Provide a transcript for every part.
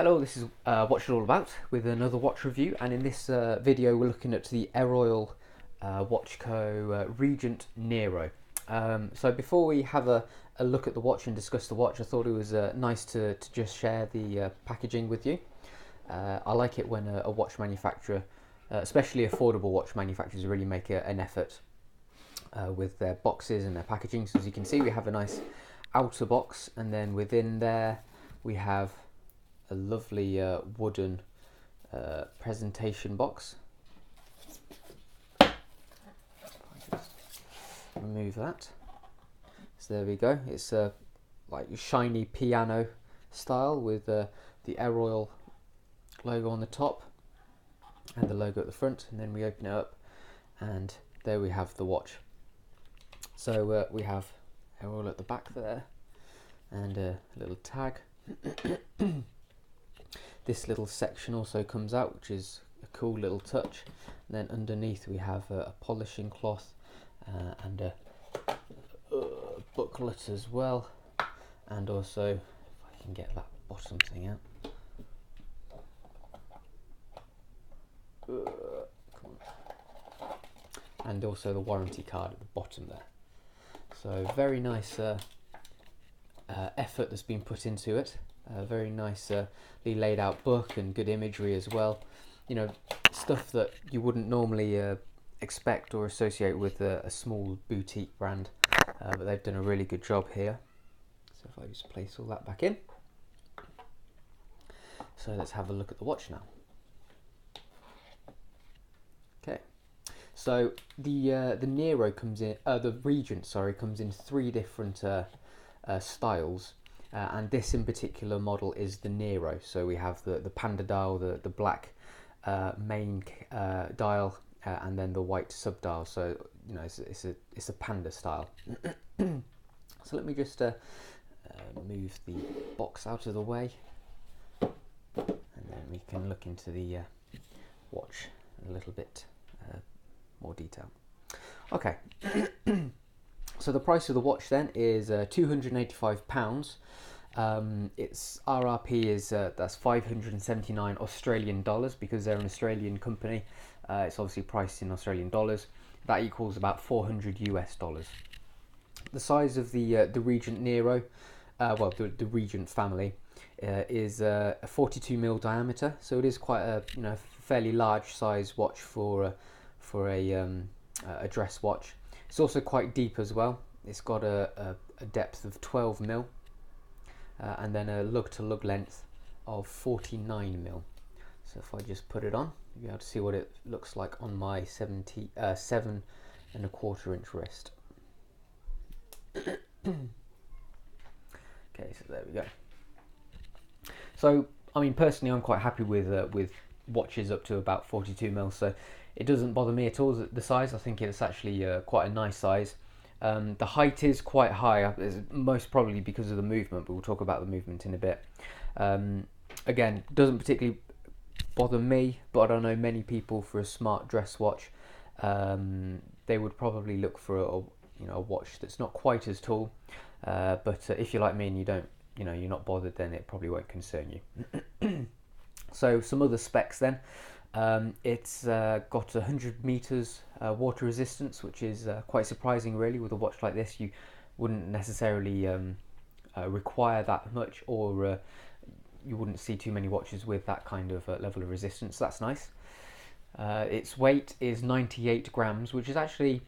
Hello, this is Watch It All About with another watch review, and in this video we're looking at the Erroyl Regent Nero. So before we have a look at the watch and discuss the watch, I thought it was nice to just share the packaging with you. I like it when a watch manufacturer, especially affordable watch manufacturers, really make an effort with their boxes and their packaging. So as you can see, we have a nice outer box, and then within there we have a lovely wooden presentation box. Just remove that. So there we go. It's like shiny piano style with the Erroyl logo on the top and the logo at the front, and then we open it up and there we have the watch. So we have Erroyl at the back there and a little tag. This little section also comes out, which is a cool little touch. And then underneath we have a polishing cloth and a booklet as well. And also, if I can get that bottom thing out. Come on. And also the warranty card at the bottom there. So very nice effort that's been put into it. Very nicely laid out book and good imagery as well. You know, stuff that you wouldn't normally expect or associate with a small boutique brand, but they've done a really good job here. So if I just place all that back in. So let's have a look at the watch now. Okay, so the Nero comes in, the Regent, sorry, comes in three different styles. And this in particular model is the Nero. So we have the panda dial, the black main dial, and then the white sub dial. So you know it's a panda style. So let me just move the box out of the way, and then we can look into the watch in a little bit more detail. Okay. So the price of the watch then is £285. Its RRP is that's 579 Australian dollars because they're an Australian company. It's obviously priced in Australian dollars. That equals about 400 US dollars. The size of the Regent Nero, well the Regent family, is a 42mm diameter. So it is quite a fairly large size watch for a dress watch. It's also quite deep as well. It's got a depth of 12mm and then a lug-to-lug length of 49mm. So if I just put it on, you'll be able to see what it looks like on my 7.25 inch wrist. Okay, so there we go. So I mean, personally, I'm quite happy with watches up to about 42mm. So it doesn't bother me at all, the size. I think it's actually quite a nice size. The height is quite high, most probably because of the movement, but we'll talk about the movement in a bit. Again, doesn't particularly bother me, but I know many people for a smart dress watch, they would probably look for a watch that's not quite as tall. But if you're like me and you don't, you're not bothered, then it probably won't concern you. So some other specs then. It's got 100 meters water resistance, which is quite surprising really. With a watch like this, you wouldn't necessarily require that much, or you wouldn't see too many watches with that kind of level of resistance. So that's nice. Its weight is 98 grams, which is actually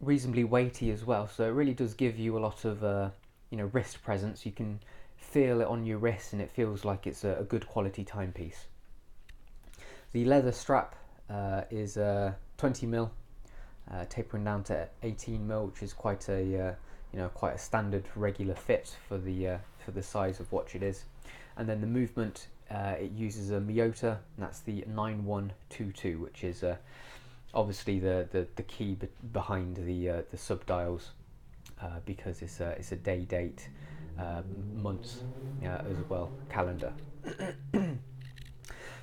reasonably weighty as well. So it really does give you a lot of wrist presence. You can feel it on your wrist, and it feels like it's a good quality timepiece. The leather strap is 20mm, tapering down to 18mm, which is quite a quite a standard regular fit for the size of watch it is. And then the movement, it uses a Miyota, and that's the 9122, which is obviously the key behind the sub dials, because it's a day, date, months as well, calendar.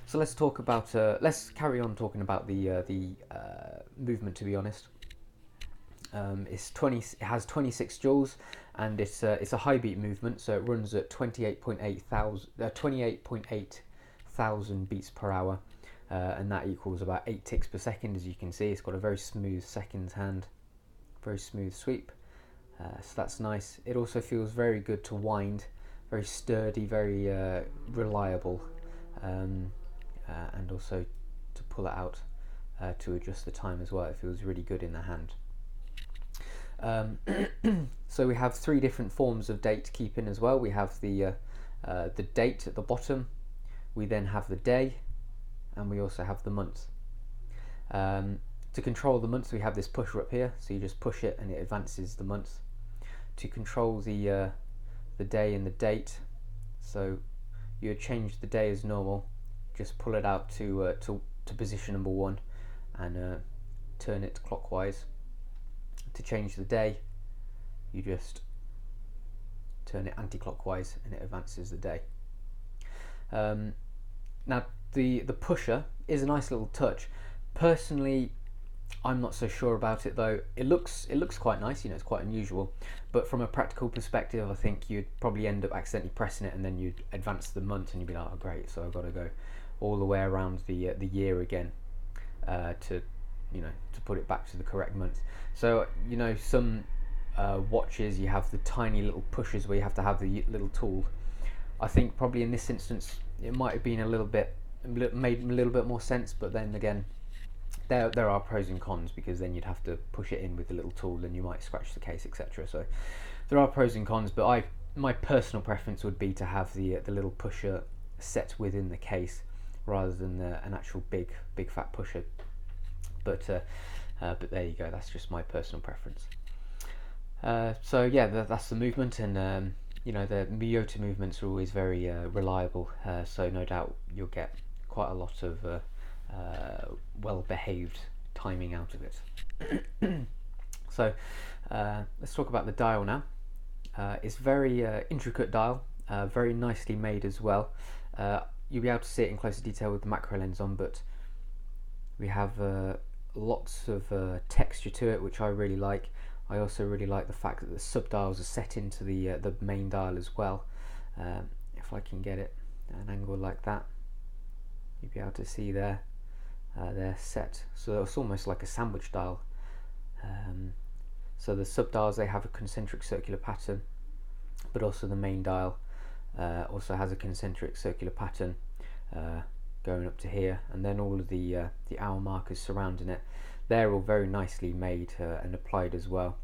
So let's talk about. Let's carry on talking about the movement. To be honest, It has 26 joules, and it's a high beat movement, so it runs at 28.8 thousand beats per hour, and that equals about 8 ticks per second. As you can see, it's got a very smooth seconds hand, very smooth sweep, so that's nice. It also feels very good to wind, very sturdy, very reliable, and also to pull it out to adjust the time as well. It feels really good in the hand. So we have 3 different forms of date keeping as well. We have the date at the bottom, we then have the day, and we also have the month. To control the month, we have this pusher up here, so you just push it and it advances the month. To control the day and the date, so you would change the day as normal, just pull it out to position number 1 and turn it clockwise. To change the day, you just turn it anti-clockwise and it advances the day. Now the pusher is a nice little touch. Personally, I'm not so sure about it though. It looks quite nice, you know, it's quite unusual, but from a practical perspective, I think you'd probably end up accidentally pressing it and then you'd advance the month and you'd be like, oh great, so I've got to go all the way around the year again to put it back to the correct month. So, you know, some watches, you have the tiny little pushers where you have to have the little tool. I think probably in this instance it might have been made a little bit more sense, but then again, there are pros and cons, because then you'd have to push it in with the little tool and you might scratch the case, etc. So there are pros and cons, but my personal preference would be to have the little pusher set within the case rather than an actual big fat pusher. But there you go, that's just my personal preference. So yeah, that's the movement, and you know, the Miyota movements are always very reliable, so no doubt you'll get quite a lot of well-behaved timing out of it. So let's talk about the dial now. It's very intricate dial, very nicely made as well. You'll be able to see it in closer detail with the macro lens on, but we have lots of texture to it, which I really like. I also really like the fact that the sub-dials are set into the main dial as well. If I can get it at an angle like that, you'll be able to see they're set. So it's almost like a sandwich dial. So the sub-dials, they have a concentric circular pattern, but also the main dial also has a concentric circular pattern going up to here, and then all of the hour markers surrounding it, they're all very nicely made and applied as well.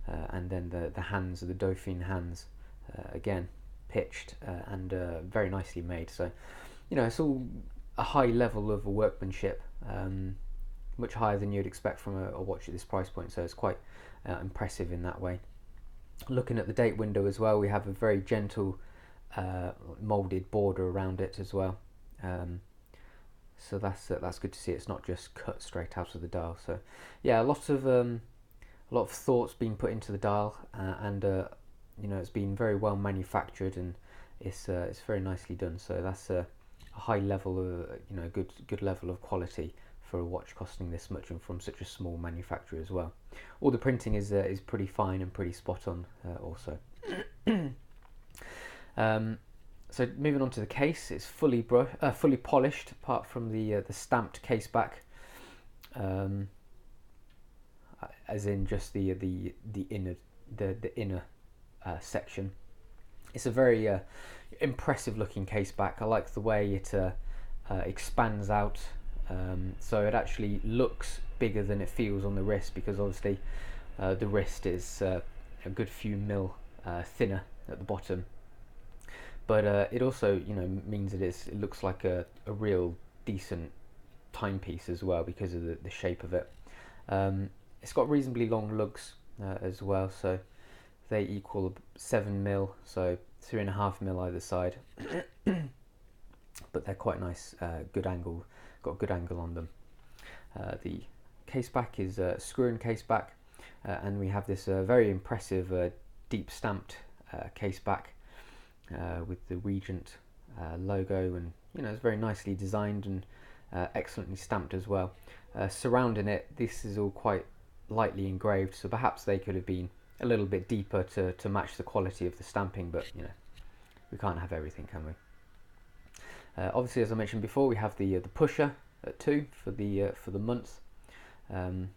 And then the hands, the Dauphine hands, again pitched and very nicely made. So, you know, it's all a high level of workmanship, much higher than you'd expect from a watch at this price point. So it's quite impressive in that way. Looking at the date window as well, we have a very gentle moulded border around it as well. So that's good to see. It's not just cut straight out of the dial. So yeah, a lot of thoughts being put into the dial, and you know, it's been very well manufactured, and it's very nicely done. So that's a high level of, you know, good level of quality for a watch costing this much and from such a small manufacturer as well. All the printing is pretty fine and pretty spot on also. So moving on to the case, it's fully polished apart from the stamped case back, as in just the inner section. It's a very impressive looking case back. I like the way it expands out, so it actually looks bigger than it feels on the wrist, because obviously the wrist is a good few mil thinner at the bottom. But it also, you know, means that it looks like a real decent timepiece as well, because of the shape of it. It's got reasonably long lugs as well, so they equal 7 mil, so 3.5 mil either side. But they're quite nice, good angle, got a good angle on them. The case back is screw-in case back, and we have this very impressive deep stamped case back. With the Regent logo, and you know, it's very nicely designed and excellently stamped as well. Surrounding it, this is all quite lightly engraved, so perhaps they could have been a little bit deeper to match the quality of the stamping, but you know, we can't have everything, can we? Obviously, as I mentioned before, we have the pusher at 2 for the month, and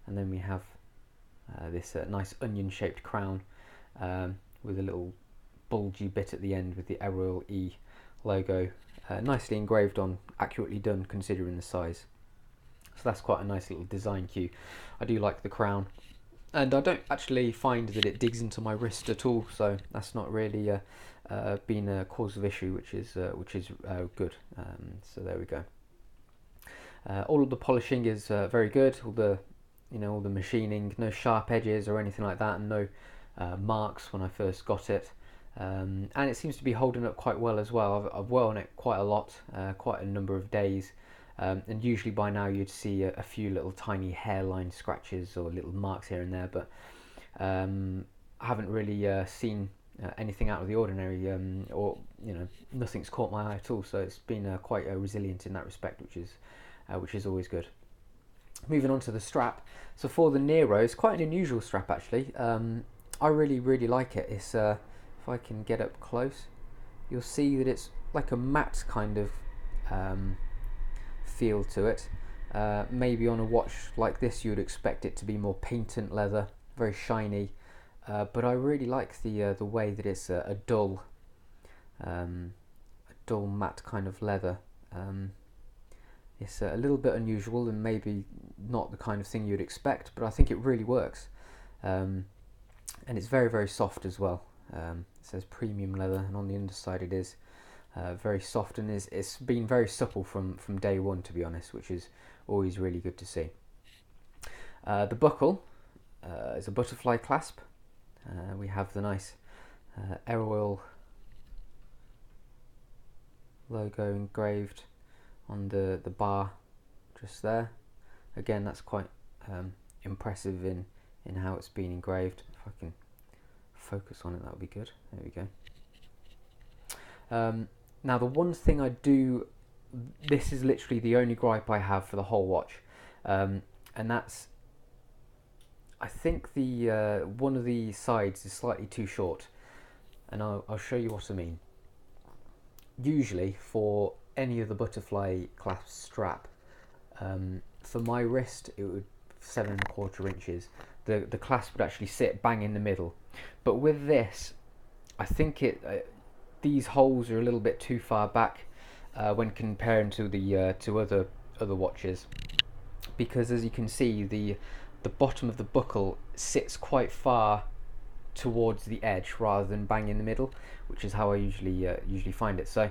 then we have this nice onion-shaped crown with a little bulgy bit at the end with the Erroyl E logo, nicely engraved on, accurately done considering the size. So that's quite a nice little design cue. I do like the crown, and I don't actually find that it digs into my wrist at all, so that's not really been a cause of issue, which is good. So there we go. All of the polishing is very good. All the machining, no sharp edges or anything like that, and no marks when I first got it. And it seems to be holding up quite well as well. I've worn it quite a lot, quite a number of days, and usually by now you'd see a few little tiny hairline scratches or little marks here and there, but I haven't really seen anything out of the ordinary, or you know, nothing's caught my eye at all. So it's been quite resilient in that respect, which is always good. Moving on to the strap. So for the Nero, it's quite an unusual strap actually. I really like it. It's if I can get up close, you'll see that it's like a matte kind of feel to it. Maybe on a watch like this you would expect it to be more patent leather, very shiny, but I really like the way that it's a dull matte kind of leather. It's a little bit unusual and maybe not the kind of thing you'd expect, but I think it really works. And it's very soft as well. It says premium leather, and on the underside it is very soft, and it's been very supple from day one, to be honest, which is always really good to see. The buckle is a butterfly clasp. We have the nice Erroyl logo engraved on the bar just there. Again, that's quite impressive in how it's been engraved. If I can focus on it, that would be good. There we go. Now the one thing I do, this is literally the only gripe I have for the whole watch, and that's, I think the one of the sides is slightly too short, and I'll show you what I mean. Usually for any of the butterfly clasp strap, for my wrist it would 7¼ inches. The clasp would actually sit bang in the middle, but with this, I think these holes are a little bit too far back when comparing to the to other watches, because as you can see, the bottom of the buckle sits quite far towards the edge rather than bang in the middle, which is how I usually find it. So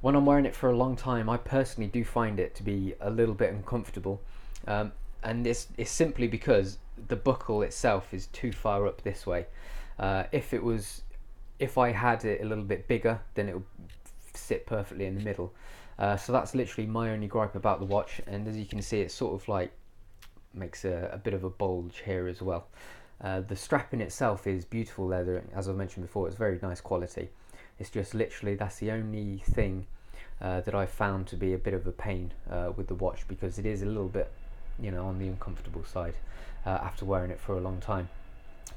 when I'm wearing it for a long time, I personally do find it to be a little bit uncomfortable, and it's simply because the buckle itself is too far up this way. If I had it a little bit bigger, then it would sit perfectly in the middle. So that's literally my only gripe about the watch, and as you can see, it sort of like makes a bit of a bulge here as well. The strap in itself is beautiful leather, as I mentioned before. It's very nice quality. It's just literally that's the only thing that I've found to be a bit of a pain with the watch, because it is a little bit, you know, on the uncomfortable side after wearing it for a long time.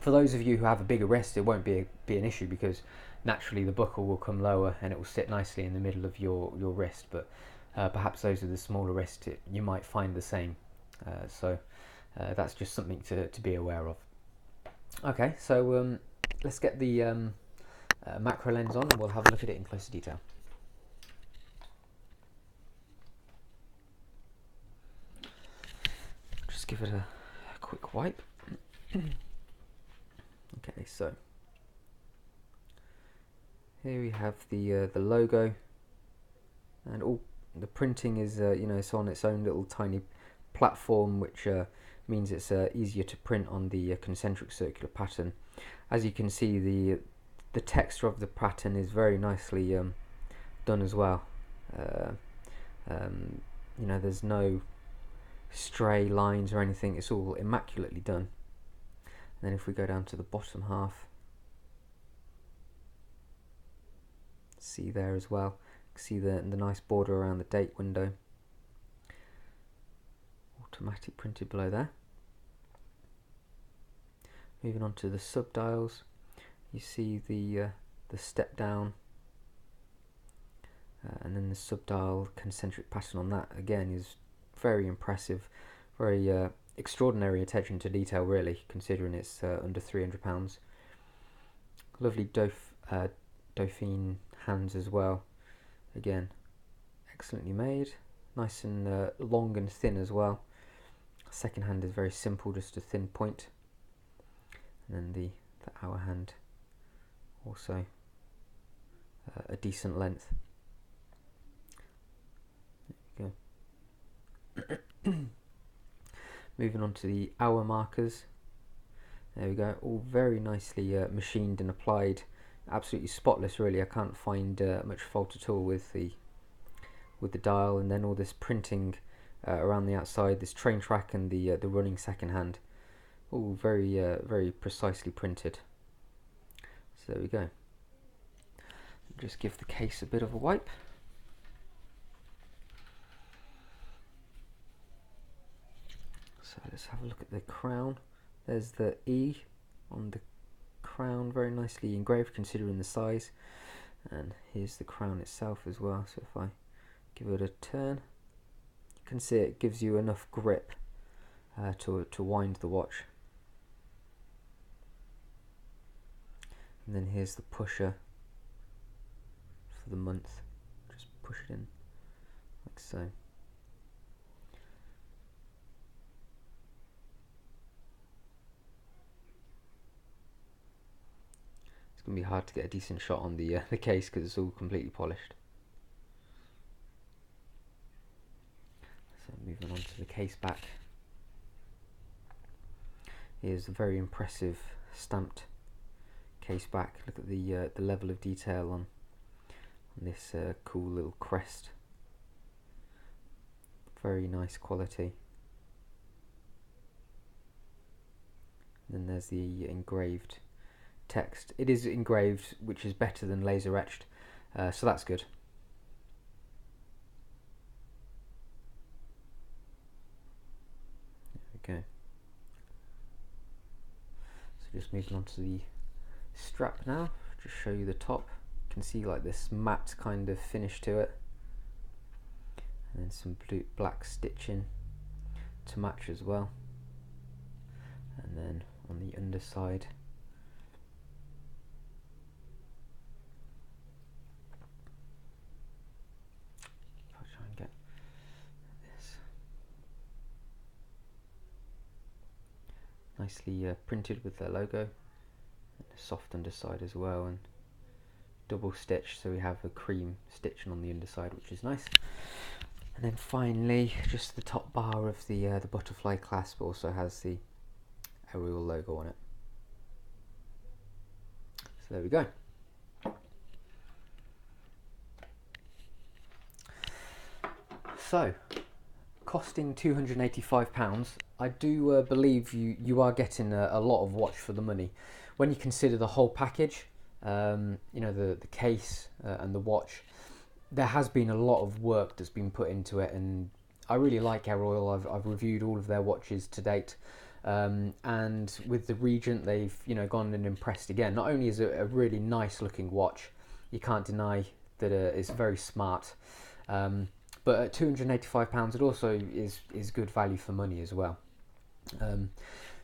For those of you who have a bigger wrist, it won't be an issue, because naturally the buckle will come lower and it will sit nicely in the middle of your wrist, but perhaps those with the smaller wrist, you might find the same. So that's just something to be aware of. Okay, so let's get the macro lens on and we'll have a look at it in closer detail. Just give it a quick wipe. Okay, so here we have the logo, and all the printing is you know, it's on its own little tiny platform, which means it's easier to print on the concentric circular pattern. As you can see, the texture of the pattern is very nicely done as well. You know, there's no stray lines or anything. It's all immaculately done. And then if we go down to the bottom half, see there as well, see the nice border around the date window, automatic printed below there. Moving on to the sub dials, you see the step down, and then the sub dial concentric pattern on that again is very impressive, very extraordinary attention to detail really, considering it's under £300. Lovely Dauphine hands as well, again excellently made, nice and long and thin as well. Second hand is very simple, just a thin point, and then the hour hand also a decent length. There we go. Moving on to the hour markers. There we go, all very nicely machined and applied, absolutely spotless really. I can't find much fault at all with the dial, and then all this printing around the outside, this train track and the running second hand, all very precisely printed. So there we go. Just give the case a bit of a wipe. So let's have a look at the crown. There's the E on the crown, very nicely engraved considering the size, and here's the crown itself as well. So if I give it a turn, you can see it gives you enough grip to wind the watch. And then here's the pusher for the month, just push it in like so. It's going to be hard to get a decent shot on the case because it's all completely polished. So moving on to the case back. Here's a very impressive stamped case back. Look at the level of detail on this cool little crest. Very nice quality. And then there's the engraved text. It is engraved, which is better than laser etched, so that's good. There we go. So just moving on to the strap now, just show you the top. You can see like this matte kind of finish to it, and then some black stitching to match as well. And then on the underside, if I try and get this nicely printed with the logo, and a soft underside as well, and double stitch, so we have a cream stitching on the underside, which is nice. And then finally, just the top bar of the butterfly clasp also has the Erroyl logo on it. So there we go. So, costing £285, I do believe you are getting a lot of watch for the money. When you consider the whole package, you know, the case and the watch, there has been a lot of work that's been put into it, and I really like Erroyl. I've reviewed all of their watches to date, and with the Regent, they've gone and impressed again. Not only is it a really nice looking watch, you can't deny that it's very smart, but at £285 it also is good value for money as well.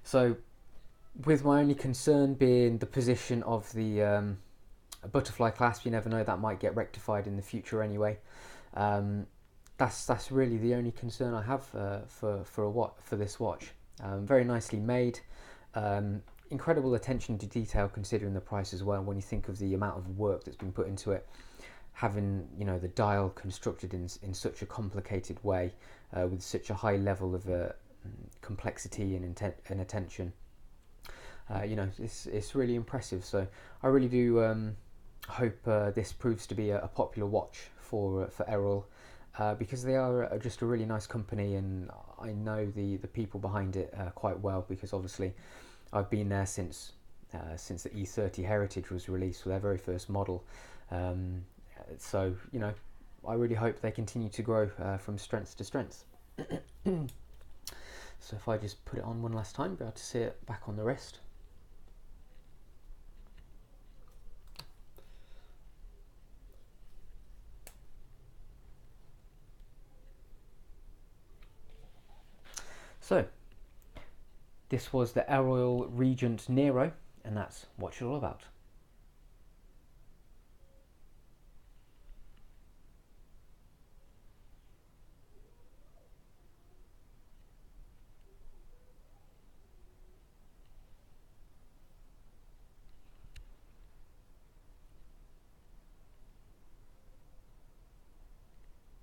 So with my only concern being the position of the butterfly clasp, you never know, that might get rectified in the future anyway. That's really the only concern I have for this watch. Very nicely made, incredible attention to detail considering the price as well. When you think of the amount of work that's been put into it, having the dial constructed in such a complicated way, with such a high level of complexity and attention, it's really impressive. So I really do hope this proves to be a popular watch for Erroyl, because they are just a really nice company, and I know the people behind it quite well, because obviously I've been there since the E30 Heritage was released for their very first model. So I really hope they continue to grow from strength to strength. So if I just put it on one last time, be able to see it back on the wrist. So this was the Erroyl Regent Nero, and that's what you're all about.